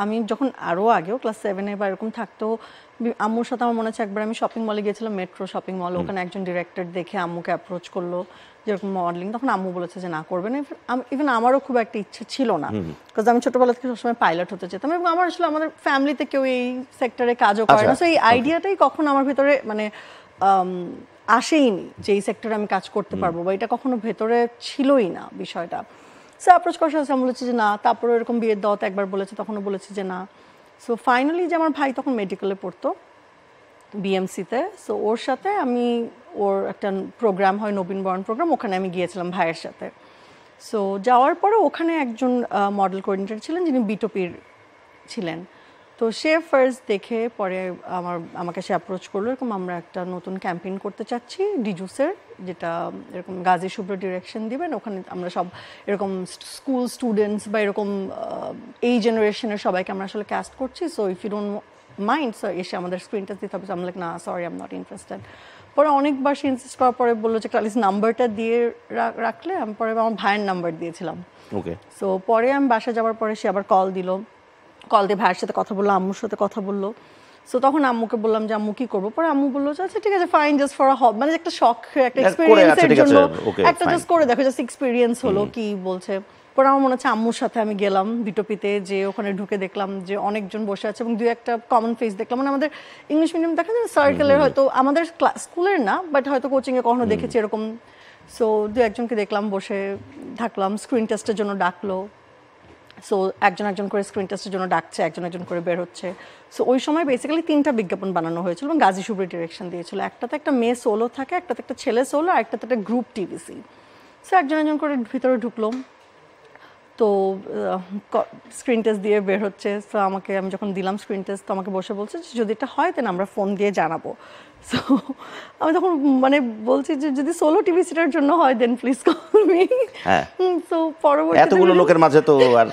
আমি যখন আরও আগেও ক্লাস 7-এ বা এরকম থাকতো, আম্মুর সাথে আমার মনে আছে একবার আমি শপিং মলে গিয়েছিলাম, মেট্রো শপিং মল। ওখানে একজন ডিরেক্টর দেখে আম্মুকে অ্যাপ্রোচ করলো যেরকম মডেলিং, তখন আম্মু বলেছে যে না, করবে না। ইভেন আমারও খুব একটা ইচ্ছে ছিল না, বিকজ আমি ছোটবেলা থেকে সবসময় পাইলট হতে চেতাম, এবং আমার আসলে আমাদের ফ্যামিলিতে কেউ এই সেক্টরে কাজও করে না। সো এই আইডিয়াটাই কখনো আমার ভেতরে মানে আসেইনি যে এই সেক্টরে আমি কাজ করতে পারবো, বা এটা কখনো ভেতরে ছিলই না বিষয়টা। সো অ্যাপ্রোচ করার সাথে আমি বলেছি যে না, তারপরে এরকম বিয়ের দাওয়াতে একবার বলেছে, তখনও বলেছি যে না। সো ফাইনালি যে আমার ভাই তখন মেডিকেলে পড়তো বিএমসিতে, সো ওর সাথে আমি, ওর একটা প্রোগ্রাম হয় নবীনবরণ প্রোগ্রাম, ওখানে আমি গিয়েছিলাম ভাইয়ের সাথে। সো যাওয়ার পরে ওখানে একজন মডেল কোঅর্ডিনেটর ছিলেন যিনি বিটোপির ছিলেন। তো সে ফার্স্ট দেখে পরে আমাকে সে অ্যাপ্রোচ করলো, এরকম আমরা একটা নতুন ক্যাম্পেইন করতে চাচ্ছি ডিজুসের, যেটা এরকম গাজী শুভ্র ডিরেকশন দিবেন। ওখানে আমরা সব এরকম স্কুল স্টুডেন্টস বা এরকম এই জেনারেশনের সবাইকে আমরা আসলে ক্যাস্ট করছি। So if you don't mind, so এসে আমাদের স্ক্রিন টেস্ট দিতে হবে। আমি লাইক না, sorry, I am not interested. পরে অনেকবার সে ইনসিস্ট করার পরে বললো যে প্লিজ নাম্বারটা দিয়ে রাখলে। আমি পরে আমার ভাইয়ের নাম্বার দিয়েছিলাম। ওকে। সো পরে আমি বাসা যাওয়ার পরে সে আবার কল দিল, কল দিয়ে ভাইয়ের সাথে কথা বললো, আম্মুর সাথে কথা বললো। সো তখন আম্মুকে বললাম যে আম্মু কি করবো, পরে আম্মু বললো যে আচ্ছা ঠিক আছে, ফাইন, জাস্ট ফর আ হব, মানে একটা শখ, একটা এক্সপিরিয়েন্সের জন্য একটা জাস্ট করে দেখো, জাস্ট এক্সপিরিয়েন্স হলো কি বলছে। পরে আমার মনে হচ্ছে আম্মুর সাথে আমি গেলাম বিটোপিতে, যে ওখানে ঢুকে দেখলাম যে অনেকজন বসে আছে এবং দুই একটা কমন ফেস দেখলাম। মানে আমাদের ইংলিশ মিডিয়াম দেখা যায় সার্কেলের, হয়তো আমাদের স্কুলের না, বাট হয়তো কোচিংয়ে কখনো দেখেছি এরকম। সো দু একজনকে দেখলাম বসে থাকলাম, স্ক্রিন টেস্টের জন্য ডাকলো। সো একজন একজন করে স্ক্রিন টেস্টের জন্য ডাকছে, একজন একজন করে বের হচ্ছে। সো ওই সময় বেসিক্যালি 3টা বিজ্ঞাপন বানানো হয়েছিল এবং গাজী শুভ্র ডিরেকশন দিয়েছিল। একটাতে একটা মেয়ে সোলো থাকে, একটাতে একটা ছেলে সোলো, আর একটাতে একটা গ্রুপ টিভিসি। সো একজন একজন করে ভিতরে ঢুকলো, তো স্ক্রিন টেস্ট দিয়ে বের হচ্ছে। সো আমি যখন দিলাম স্ক্রিন টেস্ট, তো আমাকে বসে বলছে যে যদি এটা হয় তাহলে আমরা ফোন দিয়ে জানাবো। সো আমি তখন মানে বলছি যে যদি সোলো টিভি সিটার জন্য হয় দেন প্লিজ কল মি। সো পরবর্তীতে এতগুলো লোকের মাঝে তো আর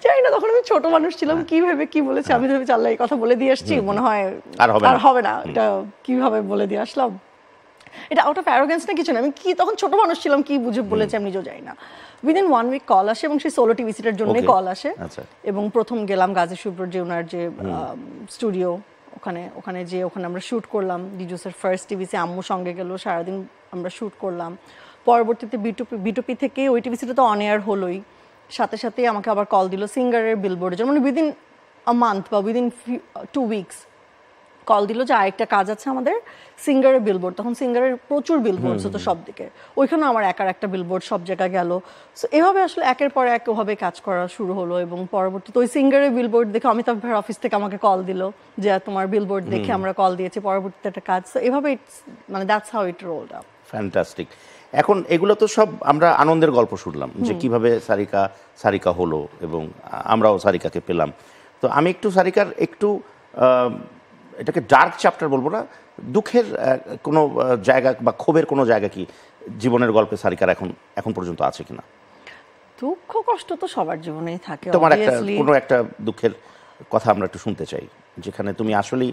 জানি না, তখন আমি ছোট মানুষ ছিলাম, কি ভেবে কি বলেছে। আমি ভেবেছি আল্লাহ এই কথা বলে দিয়ে আসছি, মনে হয় আর হবে না, এটা কিভাবে বলে দিয়ে আসলাম। এটা আউট অফ অ্যারোগেন্স না কিছু না, আমি কি তখন ছোট মানুষ ছিলাম, কি বুঝে বলেছে আমি নিজেও জানি না। উইদিন 1 উইক কল আসে এবং সেই সোলো টিভি সিটার জন্যই কল আসে। এবং প্রথম গেলাম গাজী শুভ্র যে ওনার যে স্টুডিও, ওখানে যে ওখানে আমরা শ্যুট করলাম ডিজুসের ফার্স্ট টিভিসি। আম্মু সঙ্গে গেল, সারাদিন আমরা শ্যুট করলাম। পরবর্তীতে বিটোপি থেকে ওই টিভিসিটা তো অন এয়ার হলোই, সাথে সাথে আমাকে আবার কল দিল সিঙ্গারের বিলবোর্ডের জন্য, মানে উইদিন আ মান্থ বা উইদিন 2 উইকস কল দিল যে আরেকটা কাজ আছে আমাদের সিঙ্গারের বিলবোর্ড। তখন সিঙ্গারের প্রচুর বিলবোর্ডস হতো সব দিকে, ওইখানেও আমার একার একটা বিলবোর্ড সব জায়গায় গেল। সো এভাবে আসলে একের পর এক ওভাবে কাজ করা শুরু হলো। এবং পরবর্তীতে ওই সিঙ্গারের বিলবোর্ড দেখে অমিতাভ ভাইয়ের অফিস থেকে আমাকে কল দিল যে তোমার বিলবোর্ড দেখে আমরা কল দিয়েছি, পরবর্তীতে একটা কাজ। সো এভাবে মানে that's how it rolled up. Fantastic. এখন এগুলো তো সব আমরা আনন্দের গল্প শুনলাম যে কিভাবে সারিকা হলো এবং আমরাও সারিকাকে পেলাম। তো আমি একটু সারিকার একটু এটাকে ডার্ক চ্যাপ্টার বলবো না, দুঃখের কোনো জায়গা বা ক্ষোভের কোনো জায়গা কি জীবনের গল্পে সারিকার এখন পর্যন্ত আছে কিনা? দুঃখ কষ্ট তো সবার জীবনেই থাকে। তোমার কোনো একটা দুঃখের কথা আমরা একটু শুনতে চাই, যেখানে তুমি আসলেই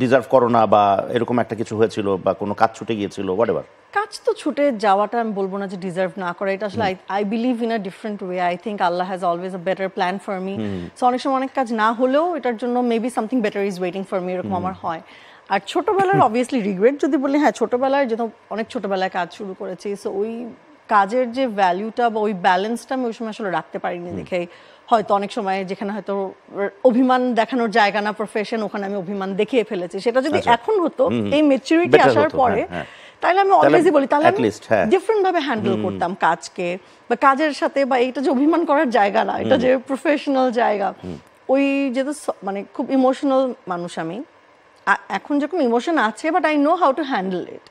ডিজার্ভ করো না বা এরকম একটা কিছু হয়েছিল বা কোনো কাজ ছুটে গিয়েছিল, হোয়াটএভার। কাজ তো ছুটে যাওয়াটা আমি বলবো না যে ডিজার্ভ না করা, এটা আসলে I believe in a different way. I think Allah has always a better plan for me. So অনেক সময় অনেক কাজ না হলেও এটার জন্য maybe something better is waiting for me, এরকম আমার হয়। আর ছোটবেলার অবভিয়াসলি রিগ্রেট যদি বলি, হ্যাঁ ছোটবেলায় যেহেতু অনেক ছোটবেলায় কাজ শুরু করেছি, সো ওই কাজের যে ভ্যালুটা বা ওই ব্যালেন্সটা আমি ওই সময় আসলে রাখতে পারিনি দেখে হয়তো অনেক সময় যেখানে হয়তো অভিমান দেখানোর জায়গা না প্রফেশন, ওখানে আমি অভিমান দেখিয়ে ফেলেছি। সেটা যদি এখন হতো এই ম্যাচুরিটি আসার পরে, তাহলে আমি অলওয়েজই বলি তাহলে আমি ডিফারেন্ট ভাবে হ্যান্ডেল করতাম কাজকে, বা কাজের সাথে, বা এটা যে অভিমান করার জায়গা না, এটা যে প্রফেশনাল জায়গা। ওই যেহেতু মানে খুব ইমোশনাল মানুষ আমি, এখন যেরকম ইমোশন আছে, but I know how to handle ইট।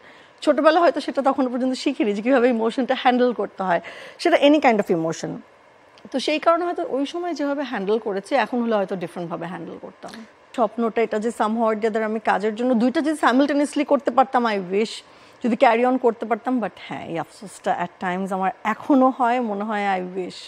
ছোটবেলা হয়তো সেটা তখন পর্যন্ত শিখিনি যে কীভাবে ইমোশনটা হ্যান্ডেল করতে হয়, সেটা এনি কাইন্ড অফ ইমোশন। তো সেই কারণে হয়তো ওই সময় যেভাবে হ্যান্ডেল করেছি, এখন হলে হয়তো ডিফারেন্টভাবে হ্যান্ডেল করতাম। স্বপ্নটা এটা যে সামহাউ অর দ্য আদার আমি কাজের জন্য দুইটা যদি সাইমালটেনিয়াসলি করতে পারতাম, আই উইশ যদি ক্যারি অন করতে পারতাম। বাট হ্যাঁ, এই আফসোসটা অ্যাট টাইমস আমার এখনও হয়, মনে হয় আই উইশ